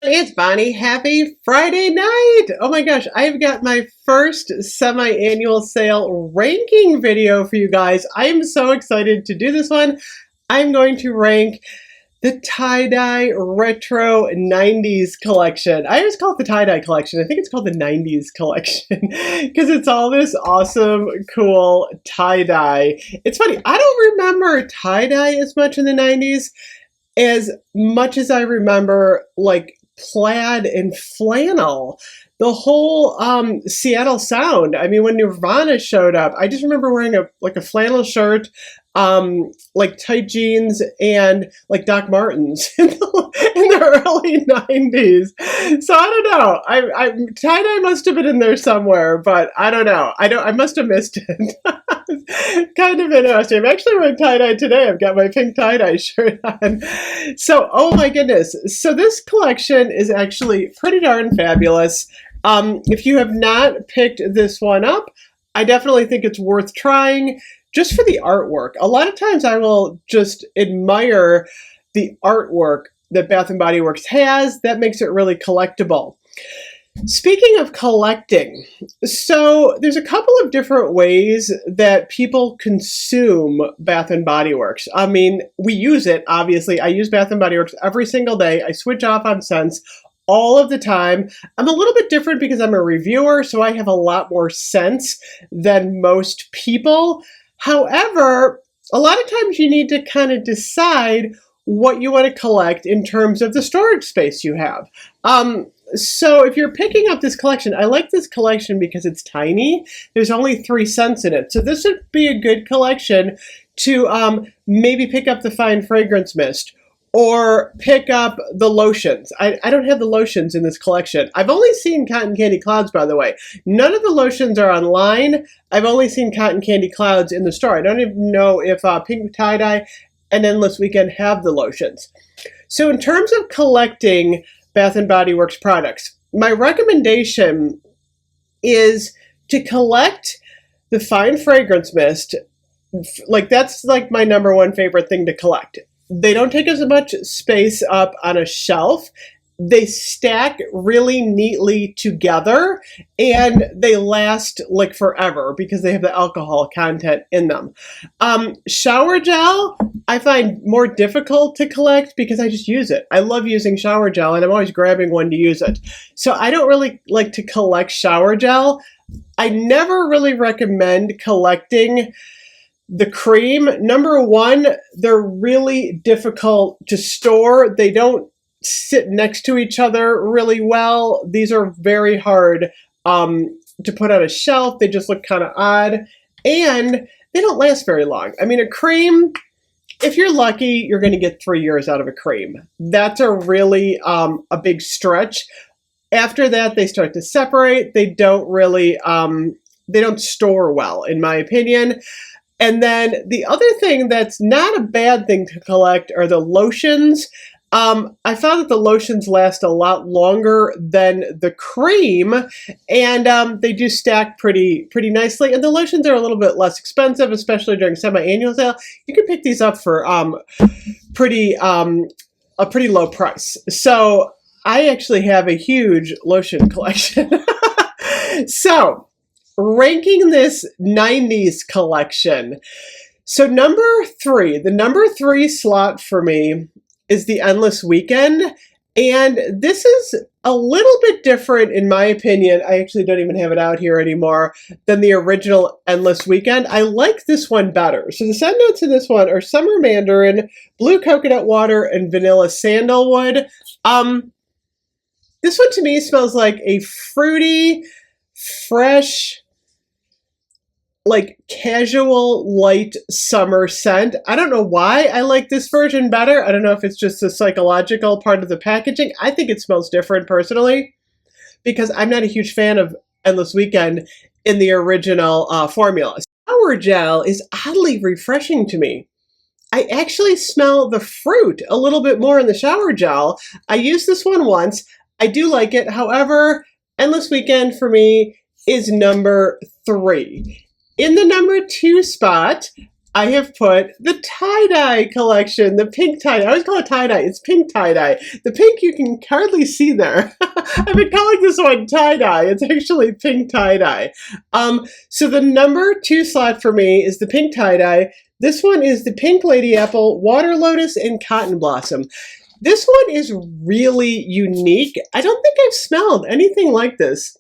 It's Bonnie. Happy Friday night. Oh my gosh, I've got my first semi-annual sale ranking video for you guys. I'm so excited to do this one. I'm going to rank the tie-dye retro 90s collection. I always call it the tie-dye collection. I think it's called the 90s collection because it's all this awesome, cool tie-dye. It's funny, I don't remember tie-dye as much in the 90s as much as I remember like plaid and flannel. The whole Seattle sound. I mean, when Nirvana showed up, I just remember wearing a flannel shirt, like tight jeans, and like Doc Martens in the early 90s. So I don't know. I tie-dye must have been in there somewhere, but I don't know. I must have missed it. Kind of interesting. I'm actually wearing tie-dye today. I've got my pink tie-dye shirt on. So, oh my goodness. So this collection is actually pretty darn fabulous. If you have not picked this one up, I definitely think it's worth trying just for the artwork. A lot of times I will just admire the artwork that Bath & Body Works has. That makes it really collectible. Speaking of collecting, so there's a couple of different ways that people consume Bath & Body Works. I mean, we use it, obviously. I use Bath & Body Works every single day. I switch off on scents all of the time. I'm a little bit different because I'm a reviewer, so I have a lot more scents than most people. However, a lot of times you need to kind of decide what you want to collect in terms of the storage space you have. So if you're picking up this collection, I like this collection because it's tiny. There's only 3 scents in it. So this would be a good collection to maybe pick up the Fine Fragrance Mist or pick up the lotions. I don't have the lotions in this collection. I've only seen Cotton Candy Clouds, by the way. None of the lotions are online. I've only seen Cotton Candy Clouds in the store. I don't even know if Pink Tie-Dye and Endless Weekend have the lotions. So in terms of collecting Bath & Body Works products, my recommendation is to collect the Fine Fragrance Mist. Like, that's like my number one favorite thing to collect. They don't take as much space up on a shelf. They stack really neatly together and they last like forever because they have the alcohol content in them. Shower gel, I find more difficult to collect because I just use it. I love using shower gel and I'm always grabbing one to use it. So I don't really like to collect shower gel. I never really recommend collecting the cream. Number one, they're really difficult to store. They don't sit next to each other really well. These are very hard to put on a shelf. They just look kind of odd. And they don't last very long. I mean, a cream, if you're lucky, you're going to get 3 years out of a cream. That's a really a big stretch. After that, they start to separate. They don't really, they don't store well, in my opinion. And then the other thing that's not a bad thing to collect are the lotions. I found that the lotions last a lot longer than the cream, and they do stack pretty nicely. And the lotions are a little bit less expensive, especially during semi-annual sale. You can pick these up for a pretty low price. So I actually have a huge lotion collection. So, ranking this 90s collection. So number 3, the number 3 slot for me is the Endless Weekend. And this is a little bit different in my opinion. I actually don't even have it out here anymore than the original Endless Weekend. I like this one better. So the scent notes in this one are summer mandarin, blue coconut water, and vanilla sandalwood. This one to me smells like a fruity, fresh, like casual light summer scent. I don't know why I like this version better. I don't know if it's just the psychological part of the packaging. I think it smells different personally because I'm not a huge fan of Endless Weekend in the original formula. Shower gel is oddly refreshing to me. I actually smell the fruit a little bit more in the shower gel. I used this one once. I do like it. However, Endless Weekend for me is number 3. In the number 2 spot, I have put the tie-dye collection, the pink tie-dye. I always call it tie-dye. It's pink tie-dye. The pink you can hardly see there. I've been calling this one tie-dye. It's actually pink tie-dye. So the number 2 slot for me is the pink tie-dye. This one is the pink lady apple, water lotus, and cotton blossom. This one is really unique. I don't think I've smelled anything like this.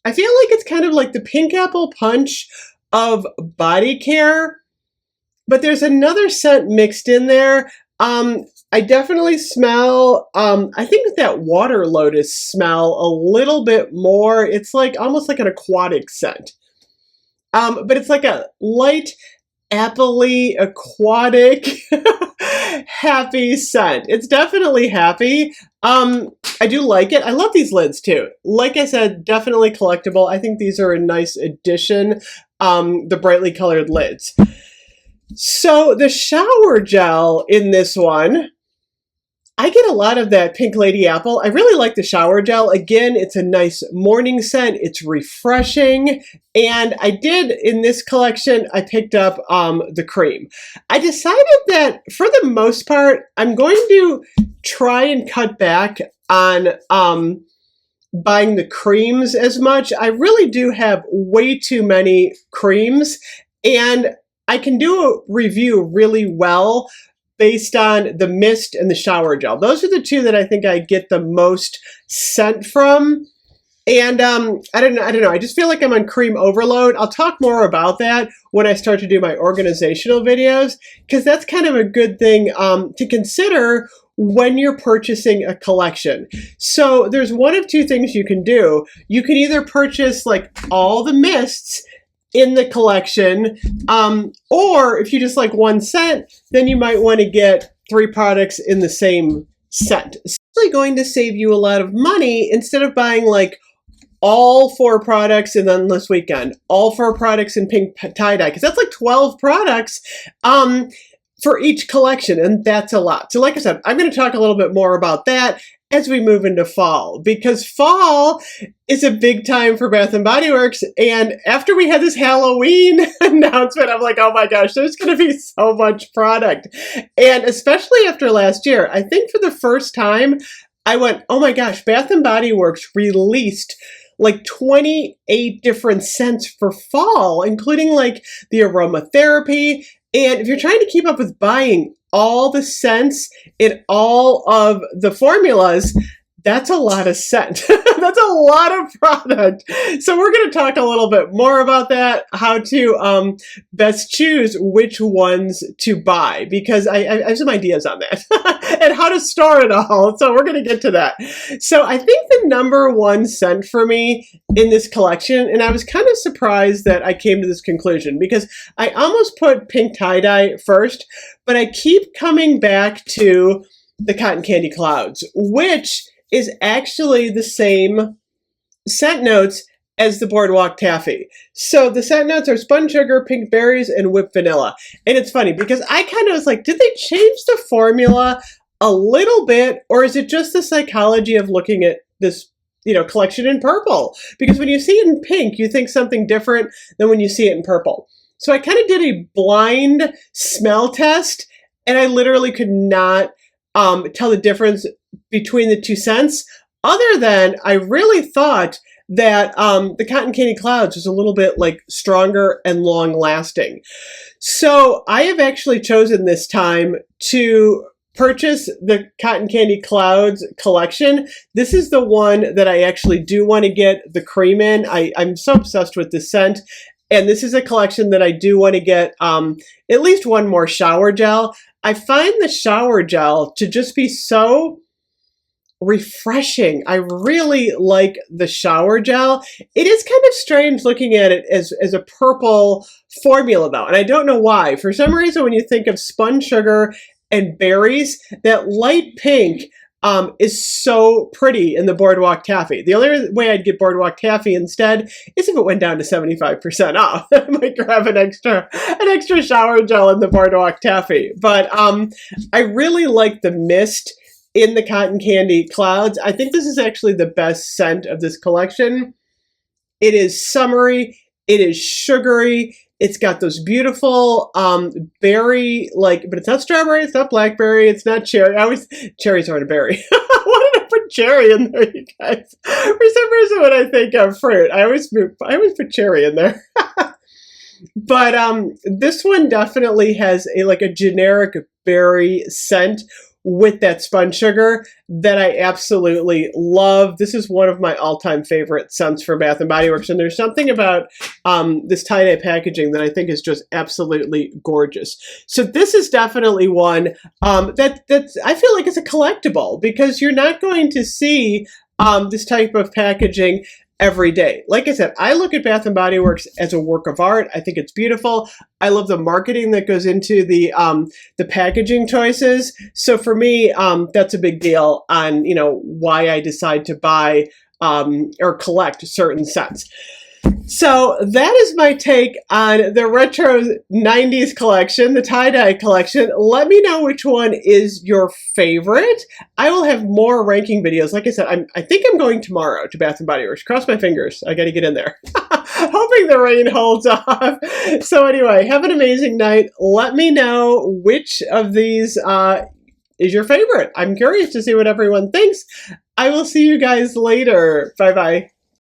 I feel like it's kind of like the pink apple punch of body care, but there's another scent mixed in there. I definitely smell, I think that water lotus smell a little bit more. It's like almost like an aquatic scent. But it's like a light, appley, aquatic, happy scent. It's definitely happy. I do like it. I love these lids too. Like I said, definitely collectible. I think these are a nice addition, the brightly colored lids. So the shower gel in this one, I get a lot of that pink lady apple. I really like the shower gel. Again, it's a nice morning scent. It's refreshing. And I did, in this collection, I picked up the cream. I decided that for the most part, I'm going to try and cut back on buying the creams as much. I really do have way too many creams, and I can do a review really well based on the mist and the shower gel. Those are the two that I think I get the most scent from. And I don't know. I just feel like I'm on cream overload. I'll talk more about that when I start to do my organizational videos, because that's kind of a good thing to consider when you're purchasing a collection. So there's one of two things you can do. You can either purchase like all the mists in the collection, or if you just like one scent, then you might want to get 3 products in the same scent. It's actually going to save you a lot of money instead of buying like all 4 products in Endless Weekend, all 4 products in pink tie-dye, because that's like 12 products for each collection, and that's a lot. So like I said, I'm going to talk a little bit more about that as we move into fall, because fall is a big time for Bath & Body Works. And after we had this Halloween announcement, I'm like, oh my gosh, there's going to be so much product. And especially after last year, I think for the first time, I went, oh my gosh, Bath & Body Works released like 28 different scents for fall, including like the aromatherapy. And if you're trying to keep up with buying all the scents in all of the formulas, that's a lot of scent. That's a lot of product. So we're going to talk a little bit more about that, how to best choose which ones to buy, because I have some ideas on that and how to store it all. So we're going to get to that. So I think the number 1 scent for me in this collection, and I was kind of surprised that I came to this conclusion, because I almost put pink tie-dye first, but I keep coming back to the Cotton Candy Clouds, which is actually the same scent notes as the Boardwalk Taffy. So the scent notes are spun sugar, pink berries, and whipped vanilla. And it's funny because I kind of was like, did they change the formula a little bit, or is it just the psychology of looking at this, collection in purple? Because when you see it in pink, you think something different than when you see it in purple. So I kind of did a blind smell test, and I literally could not tell the difference between the 2 scents, other than I really thought that the Cotton Candy Clouds was a little bit like stronger and long lasting. So I have actually chosen this time to purchase the Cotton Candy Clouds collection. This is the one that I actually do want to get the cream in. I'm so obsessed with this scent. And this is a collection that I do want to get at least one more shower gel. I find the shower gel to just be so refreshing. I really like the shower gel. It is kind of strange looking at it as a purple formula though, and I don't know why. For some reason, when you think of spun sugar and berries, that light pink is so pretty in the Boardwalk Taffy. The only way I'd get Boardwalk Taffy instead is if it went down to 75% off. I might grab an extra shower gel in the Boardwalk Taffy. But I really like the mist in the Cotton Candy Clouds. I think this is actually the best scent of this collection. It is summery. It is sugary. It's got those beautiful berry, like, but it's not strawberry, it's not blackberry, it's not cherry. Cherries aren't a berry. Why did I put cherry in there, you guys? For some reason, when I think of fruit, I always put cherry in there. But this one definitely has a generic berry scent with that spun sugar that I absolutely love. This is one of my all-time favorite scents for Bath & Body Works, and there's something about this tie-dye packaging that I think is just absolutely gorgeous. So this is definitely one that's I feel like it's a collectible, because you're not going to see this type of packaging every day. Like I said, I look at Bath & Body Works as a work of art. I think it's beautiful. I love the marketing that goes into the packaging choices. So for me, that's a big deal on, why I decide to buy or collect certain scents. So that is my take on the retro 90s collection, the tie-dye collection. Let me know which one is your favorite. I will have more ranking videos. Like I said, I think I'm going tomorrow to Bath & Body Works. Cross my fingers. I got to get in there. Hoping the rain holds off. So anyway, have an amazing night. Let me know which of these is your favorite. I'm curious to see what everyone thinks. I will see you guys later. Bye-bye.